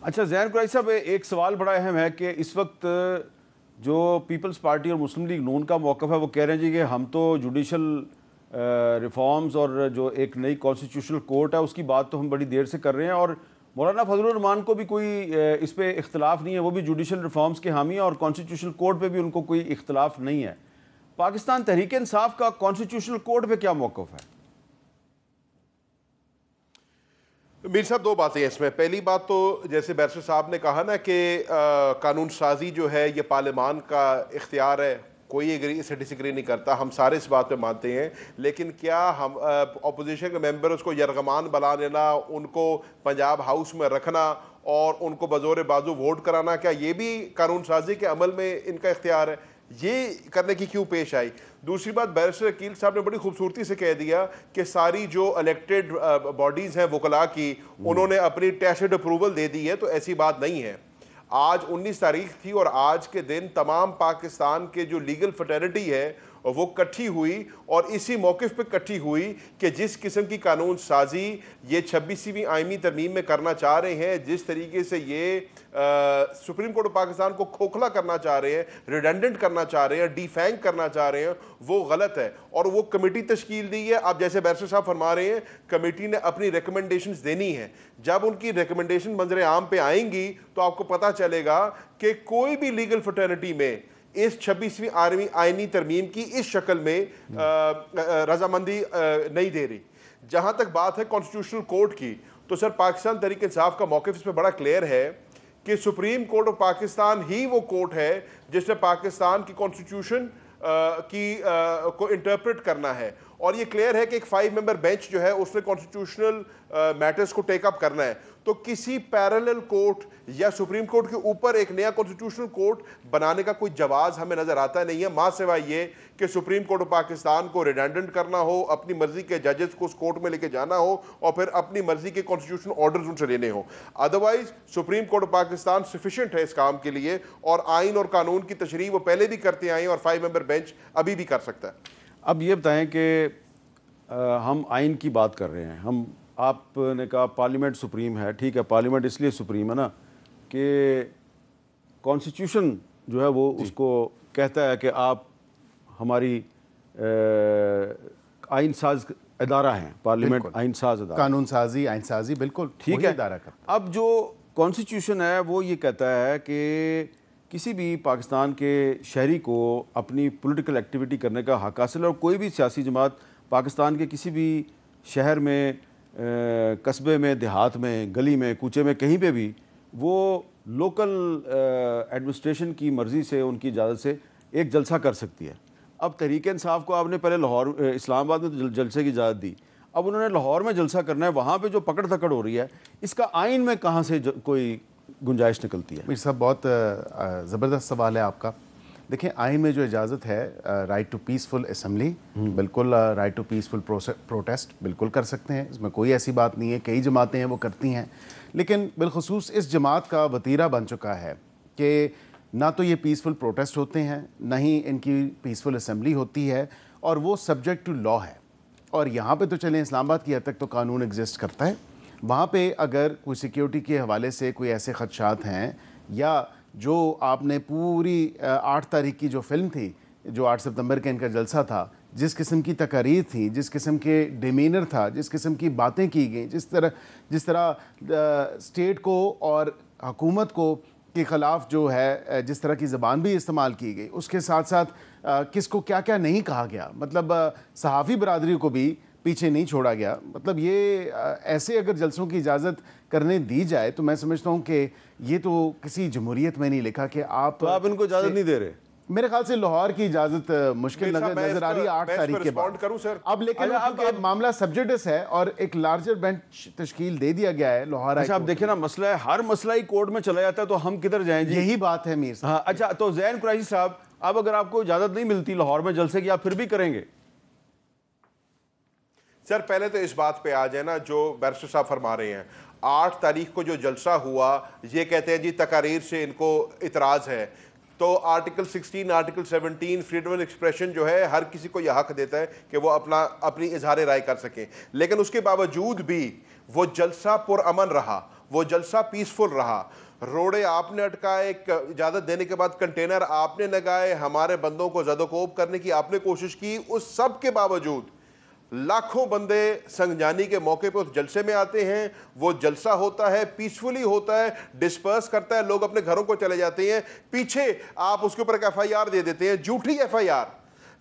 اچھا زین قریشی صاحب، ایک سوال بڑا اہم ہے کہ اس وقت جو پیپلز پارٹی اور مسلم لیگ نون کا موقف ہے وہ کہہ رہے ہیں جی کہ ہم تو جوڈیشل ریفارمز اور جو ایک نئی کانسٹیٹیوشنل کورٹ ہے اس کی بات تو ہم بڑی دیر سے کر رہے ہیں، اور مولانا فضل الرحمان کو بھی کوئی اس پہ اختلاف نہیں ہے، وہ بھی جوڈیشل ریفارمز کے حامی ہیں اور کانسٹیٹیوشنل کورٹ پہ بھی ان کو کوئی اختلاف نہیں ہے۔ پاکستان تحریک انصاف کا کانسٹیٹیوشنل کورٹ پہ کیا موقف ہے؟ میر صاحب دو باتیں ہیں اس میں۔ پہلی بات تو جیسے بیرسٹر صاحب نے کہا نا کہ قانون سازی جو ہے یہ پارلیمان کا اختیار ہے، کوئی اس سے ڈس ایگری نہیں کرتا، ہم سارے اس بات پہ مانتے ہیں، لیکن کیا ہم اپوزیشن کے ممبرز کو یرغمان بنا لینا، ان کو پنجاب ہاؤس میں رکھنا اور ان کو بزور بازو ووٹ کرانا، کیا یہ بھی قانون سازی کے عمل میں ان کا اختیار ہے؟ یہ کرنے کی کیوں پیش آئی؟ دوسری بات، بیرسٹر عقیل صاحب نے بڑی خوبصورتی سے کہہ دیا کہ ساری جو الیکٹڈ باڈیز ہیں وکلاء کی، انہوں نے اپنی ٹیسٹ اپروول دے دی ہے، تو ایسی بات نہیں ہے۔ آج 19 تاریخ تھی اور آج کے دن تمام پاکستان کے جو لیگل فٹرنٹی ہے وہ کٹھی ہوئی، اور اسی موقف پہ کٹھی ہوئی کہ جس قسم کی قانون سازی یہ 26ویں آئینی ترمیم میں کرنا چاہ رہے ہیں، جس طریقے سے یہ سپریم کورٹ آف پاکستان کو کھوکھلا کرنا چاہ رہے ہیں، ریڈنڈنٹ کرنا چاہ رہے ہیں، ڈی فینک کرنا چاہ رہے ہیں، وہ غلط ہے۔ اور وہ کمیٹی تشکیل دی ہے، اب جیسے بیرسٹر صاحب فرما رہے ہیں کمیٹی نے اپنی ریکمنڈیشنز دینی ہیں، جب ان کی ریکمنڈیشن منظر عام پہ آئیں گی تو آپ کو پتہ چلے گا کہ کوئی بھی لیگل فٹرنٹی میں اس 26ویں آئینی ترمیم کی اس شکل میں رضامندی نہیں دے رہی۔ جہاں تک بات ہے کانسٹیٹیوشنل کورٹ کی، تو سر پاکستان تحریک انصاف کا موقف اس میں بڑا کلیئر ہے کہ سپریم کورٹ آف پاکستان ہی وہ کورٹ ہے جس نے پاکستان کی کانسٹیٹیوشن کو انٹرپریٹ کرنا ہے، اور یہ کلیئر ہے کہ ایک 5 ممبر بینچ جو ہے اس نے کانسٹیٹیوشنل میٹرز کو ٹیک اپ کرنا ہے۔ تو کسی پیرالل کورٹ یا سپریم کورٹ کے اوپر ایک نیا کانسٹیٹیوشنل کورٹ بنانے کا کوئی جواز ہمیں نظر آتا نہیں ہے، ماں سوائے یہ کہ سپریم کورٹ آف پاکستان کو ریڈنڈنٹ کرنا ہو، اپنی مرضی کے ججز کو اس کورٹ میں لے کے جانا ہو، اور پھر اپنی مرضی کے کانسٹیٹیوشنل آرڈرز ان سے لینے ہوں۔ Otherwise supreme court of Pakistan sufficient ہے اس کام کے لیے، اور آئین اور قانون کی تشریح وہ پہلے بھی کرتے آئے ہیں اور 5 ممبر بینچ ابھی بھی کر سکتا ہے۔ اب یہ بتائیں کہ ہم آئین کی بات کر رہے ہیں، آپ نے کہا پارلیمنٹ سپریم ہے، ٹھیک ہے، پارلیمنٹ اس لیے سپریم ہے نا کہ کانسٹیٹیوشن جو ہے وہ اس کو کہتا ہے کہ آپ ہماری آئین ساز ادارہ ہیں، پارلیمنٹ آئین ساز ادارہ، قانون سازی، آئین سازی، بالکل ٹھیک ہے۔ اب جو کانسٹیٹیوشن ہے وہ یہ کہتا ہے کہ کسی بھی پاکستان کے شہری کو اپنی پولیٹیکل ایکٹیویٹی کرنے کا حق حاصل ہے، اور کوئی بھی سیاسی جماعت پاکستان کے کسی بھی شہر میں، قصبے میں، دیہات میں، گلی میں، کوچے میں، کہیں پہ بھی وہ لوکل ایڈمنسٹریشن کی مرضی سے، ان کی اجازت سے ایک جلسہ کر سکتی ہے۔ اب تحریک انصاف کو آپ نے پہلے لاہور، اسلام آباد میں جلسے کی اجازت دی، اب انہوں نے لاہور میں جلسہ کرنا ہے، وہاں پہ جو پکڑ دھکڑ ہو رہی ہے اس کا آئین میں کہاں سے کوئی گنجائش نکلتی ہے؟ میر صاحب بہت زبردست سوال ہے آپ کا۔ دیکھیں آئین میں جو اجازت ہے رائٹ ٹو پیسفل اسمبلی، بالکل رائٹ ٹو پیسفل پروٹیسٹ بالکل کر سکتے ہیں، اس میں کوئی ایسی بات نہیں ہے، کئی جماعتیں ہیں وہ کرتی ہیں، لیکن بالخصوص اس جماعت کا وتیرہ بن چکا ہے کہ نہ تو یہ پیسفل پروٹیسٹ ہوتے ہیں، نہ ہی ان کی پیسفل اسمبلی ہوتی ہے، اور وہ سبجیکٹ ٹو لا ہے۔ اور یہاں پہ تو چلیں اسلام آباد کی حد تک تو قانون ایگزسٹ کرتا ہے، وہاں پہ اگر کوئی سیکیورٹی کے حوالے سے کوئی ایسے خدشات ہیں، یا جو آپ نے پوری 8 تاریخ کی جو فلم تھی، جو 8 ستمبر کا ان کا جلسہ تھا، جس قسم کی تقاریر تھی، جس قسم کے ڈیمینر تھا، جس قسم کی باتیں کی گئیں، جس طرح اسٹیٹ کو اور حکومت کو کے خلاف جو ہے جس طرح کی زبان بھی استعمال کی گئی، اس کے ساتھ ساتھ کس کو کیا کیا نہیں کہا گیا، مطلب صحافی برادری کو بھی پیچھے نہیں چھوڑا گیا۔ مطلب یہ ایسے اگر جلسوں کی اجازت کرنے دی جائے تو میں سمجھتا ہوں کہ یہ تو کسی جمہوریت میں نہیں لکھا کہ آپ ان کو اجازت نہیں دے رہے۔ میرے خیال سے لاہور کی اجازت مشکل نظر آ رہی ہے 8 تاریخ کے بعد۔ اب لیکن اب معاملہ سبجیکٹس ہے اور ایک لارجر بینچ تشکیل دے دیا گیا ہے لاہور۔ اچھا اب دیکھیں نا، مسئلہ ہے ہر مسئلہ ہی کورٹ میں چلا جاتا ہے تو ہم کدھر جائیں جی؟ یہی بات ہے میر صاحب۔ اچھا تو زین قریشی صاحب، اب اگر آپ کو اجازت نہیں ملتی لاہور میں جلسے کی، آپ پھر بھی کریں گے؟ سر پہلے تو اس بات پہ آ جائے نا جو بیرسٹر صاحب فرما رہے ہیں، 8 تاریخ کو جو جلسہ ہوا، یہ کہتے ہیں جی تقاریر سے ان کو اعتراض ہے، تو article 16، article 17 freedom of expression جو ہے ہر کسی کو یہ حق دیتا ہے کہ وہ اپنی اظہار رائے کر سکیں، لیکن اس کے باوجود بھی وہ جلسہ پرامن رہا، وہ جلسہ پیسفل رہا. روڑے آپ نے اٹکائے, اجازت دینے کے بعد کنٹینر آپ نے لگائے, ہمارے بندوں کو زد و کوب کرنے کی آپ نے کوشش کی. اس سب کے باوجود لاکھوں بندے سنگجانی کے موقع پہ اس جلسے میں آتے ہیں. وہ جلسہ ہوتا ہے, پیسفلی ہوتا ہے, ڈسپرس کرتا ہے, لوگ اپنے گھروں کو چلے جاتے ہیں. پیچھے آپ اس کے اوپر ایک ایف آئی آر دے دیتے ہیں, جھوٹی ایف آئی آر,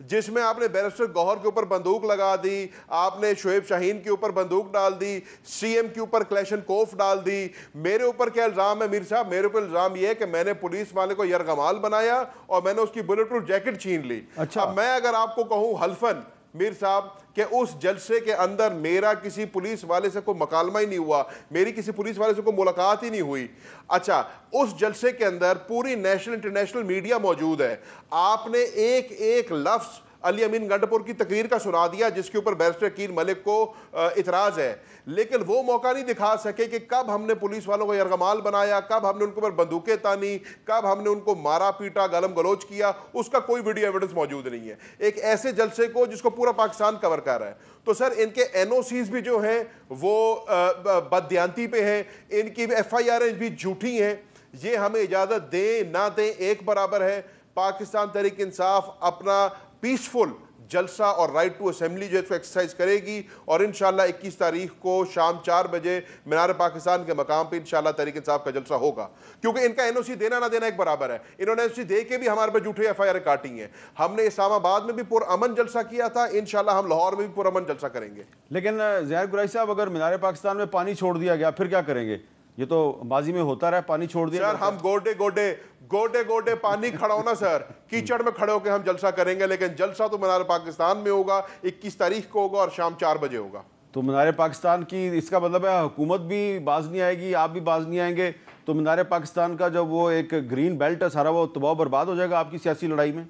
جس میں آپ نے بیرسٹر گوہر کے اوپر بندوق لگا دی, آپ نے شعیب شاہین کے اوپر بندوق ڈال دی, سی ایم کے اوپر کلیشن کوف ڈال دی. میرے اوپر کیا الزام ہے میر صاحب؟ میرے اوپر الزام یہ ہے کہ میں نے پولیس والے کو یرغمال بنایا اور میں نے اس کی بلٹ پروف جیکٹ چھین لی. اب میں اگر آپ کو کہوں حلفن میر صاحب کہ اس جلسے کے اندر میرا کسی پولیس والے سے کوئی مکالمہ ہی نہیں ہوا, میری کسی پولیس والے سے کوئی ملاقات ہی نہیں ہوئی. اچھا, اس جلسے کے اندر پوری نیشنل انٹرنیشنل میڈیا موجود ہے. آپ نے ایک ایک لفظ علی امین گنڈپور کی تقریر کا سنا دیا جس کے اوپر بیرسٹر عقیل ملک کو اعتراض ہے, لیکن وہ موقع نہیں دکھا سکے کہ کب ہم نے پولیس والوں کو یرغمال بنایا, کب ہم نے ان کے اوپر بندوقیں تانی, کب ہم نے ان کو مارا پیٹا گالم گلوچ کیا. اس کا کوئی ویڈیو ایویڈنس موجود نہیں ہے ایک ایسے جلسے کو جس کو پورا پاکستان کور کر رہا ہے. تو سر ان کے این او سیز بھی جو ہیں وہ بددیانتی پہ ہیں, ان کی ایف آئی آر بھی جھوٹی ہیں. یہ ہمیں اجازت دیں نہ دیں ایک برابر ہے. پاکستان تحریک انصاف اپنا پیسفل جلسہ اور رائٹ ٹو اسمبلی جو ہے ایکسرسائز کرے گی, اور انشاءاللہ 21 تاریخ کو شام 4 بجے مینار پاکستان کے مقام پہ انشاءاللہ تحریک انصاف کا جلسہ ہوگا. کیونکہ ان کا این او سی دینا نہ دینا ایک برابر ہے. انہوں نے این او سی دے کے بھی ہمارے پہ جھوٹے ایف آئی آر کاٹی ہیں. ہم نے اسلام آباد میں بھی پرامن جلسہ کیا تھا, انشاءاللہ ہم لاہور میں بھی پرامن جلسہ کریں گے. لیکن ظاہر قریشی صاحب, اگر مینار پاکستان میں پانی چھوڑ دیا گیا پھر کیا کریں گے؟ یہ تو ماضی میں ہوتا رہا, پانی چھوڑ دیا. سر ہم گوڈے گوڈے پانی کھڑا ہونا سر, کیچڑ میں کھڑے ہو کے ہم جلسہ کریں گے, لیکن جلسہ تو مینار پاکستان میں ہوگا, 21 تاریخ کو ہوگا اور شام 4 بجے ہوگا. تو مینار پاکستان کی اس کا مطلب ہے حکومت بھی باز نہیں آئے گی, آپ بھی باز نہیں آئیں گے, تو مینار پاکستان کا جو وہ ایک گرین بیلٹ ہے سارا وہ تباہ برباد ہو جائے گا آپ کی سیاسی لڑائی میں.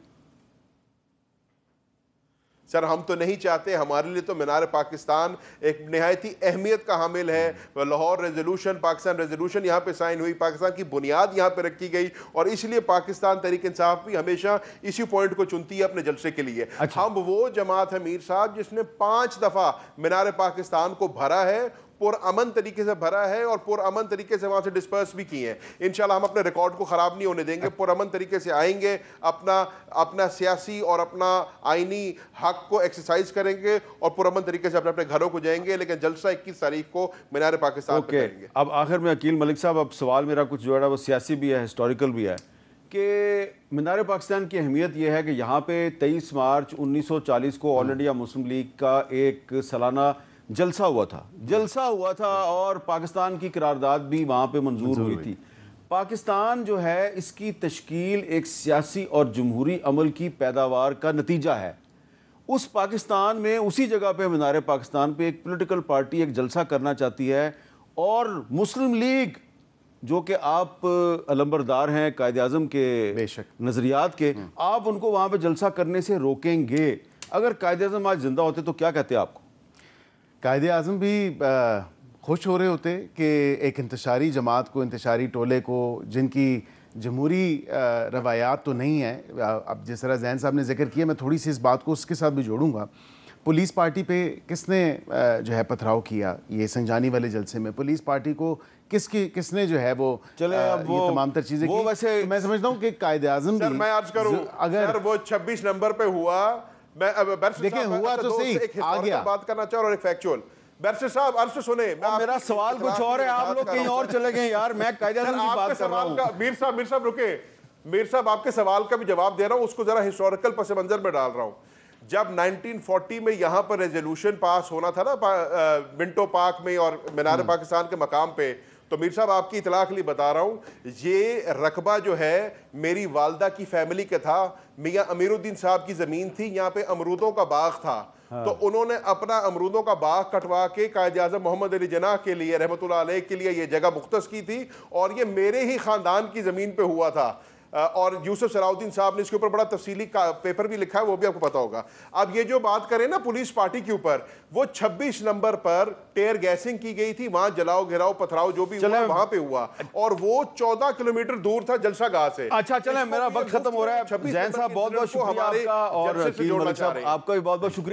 سر ہم تو نہیں چاہتے, ہمارے لیے تو مینار پاکستان ایک نہایت ہی اہمیت کا حامل ہے. لاہور ریزولوشن, پاکستان ریزولوشن یہاں پہ سائن ہوئی, پاکستان کی بنیاد یہاں پہ رکھی گئی, اور اس لیے پاکستان تحریک انصاف بھی ہمیشہ اسی پوائنٹ کو چنتی ہے اپنے جلسے کے لیے. ہم وہ جماعت ہے میر صاحب جس نے 5 دفعہ مینار پاکستان کو بھرا ہے, پرامن طریقے سے بھرا ہے اور پرامن طریقے سے وہاں سے ڈسپرس بھی کی ہیں. انشاءاللہ ہم اپنے ریکارڈ کو خراب نہیں ہونے دیں گے, پرامن طریقے سے آئیں گے, اپنا سیاسی اور اپنا آئینی حق کو ایکسرسائز کریں گے اور پرامن طریقے سے اپنے گھروں کو جائیں گے, لیکن جلسہ 21 تاریخ کو مینار پاکستان پہ کریں گے. اب آخر میں عقیل ملک صاحب, اب سوال میرا کچھ جو ہے وہ سیاسی بھی ہے, ہسٹوریکل بھی ہے, کہ مینار پاکستان کی اہمیت یہ ہے کہ یہاں پہ 23 مارچ 1940 کو آل انڈیا مسلم لیگ کا ایک سالانہ جلسہ ہوا تھا اور پاکستان کی قرارداد بھی وہاں پہ منظور ہوئی تھی. پاکستان جو ہے اس کی تشکیل ایک سیاسی اور جمہوری عمل کی پیداوار کا نتیجہ ہے. اس پاکستان میں اسی جگہ پہ مینار پاکستان پہ ایک پولیٹیکل پارٹی ایک جلسہ کرنا چاہتی ہے, اور مسلم لیگ جو کہ آپ علمبردار ہیں قائد اعظم کے نظریات کے, آپ ان کو وہاں پہ جلسہ کرنے سے روکیں گے؟ اگر قائد اعظم آج زندہ ہوتے تو کیا کہتے آپ کو؟ قائد اعظم بھی خوش ہو رہے ہوتے کہ ایک انتشاری جماعت کو, انتشاری ٹولے کو, جن کی جمہوری روایات تو نہیں ہیں. اب جس طرح زین صاحب نے ذکر کیا, میں تھوڑی سی اس بات کو اس کے ساتھ بھی جوڑوں گا. پولیس پارٹی پہ کس نے جو ہے پتھراؤ کیا یہ سنجانی والے جلسے میں؟ پولیس پارٹی کو کس نے جو ہے وہ یہ تمام تر چیزیں کی؟ ویسے میں سمجھتا ہوں کہ قائد اعظم بھی, میں عرض کروں اگر وہ 26 نمبر پہ ہوا, دیکھیں ہوا تو صحیح آ گیا, بات کرنا چاہوں اور ایک فیکچول. بیرسٹر صاحب عرض سنیں, میرا سوال کچھ اور ہے, آپ لوگ کہیں اور چلے گئے یار, میں قائد اعظم کی بات کر رہا ہوں. میر صاحب رکے, میر صاحب آپ کے سوال کا بھی جواب دے رہا ہوں, اس کو ذرا ہسٹوریکل پس منظر میں ڈال رہا ہوں. جب 1940 میں یہاں پر ریزولوشن پاس ہونا تھا نا منٹو پارک میں اور مینار پاکستان کے مقام پہ, تو میر صاحب آپ کی اطلاع کے لیے بتا رہا ہوں, یہ رقبہ جو ہے میری والدہ کی فیملی کا تھا. میاں امیر الدین صاحب کی زمین تھی, یہاں پہ امرودوں کا باغ تھا, تو انہوں نے اپنا امرودوں کا باغ کٹوا کے قائد اعظم محمد علی جناح کے لیے رحمۃ اللہ علیہ کے لیے یہ جگہ مختص کی تھی, اور یہ میرے ہی خاندان کی زمین پہ ہوا تھا. اور یوسف صلاح الدین صاحب نے اس کے اوپر بڑا تفصیلی پیپر بھی لکھا ہے, وہ بھی آپ کو پتا ہوگا. اب یہ جو بات کریں نا پولیس پارٹی کے اوپر, وہ 26 نمبر پر ٹیئر گیسنگ کی گئی تھی, وہاں جلاؤ گھراؤ پتھراؤ جو بھی ہوا وہاں پہ ہوا, اور وہ 14 کلومیٹر دور تھا جلسہ گاہ سے. اچھا چلیں, میرا وقت ختم ہو رہا ہے. زین صاحب بہت بہت شکریہ آپ کا, اور عقیل ملک صاحب آپ کا بھی بہت بہت شکریہ.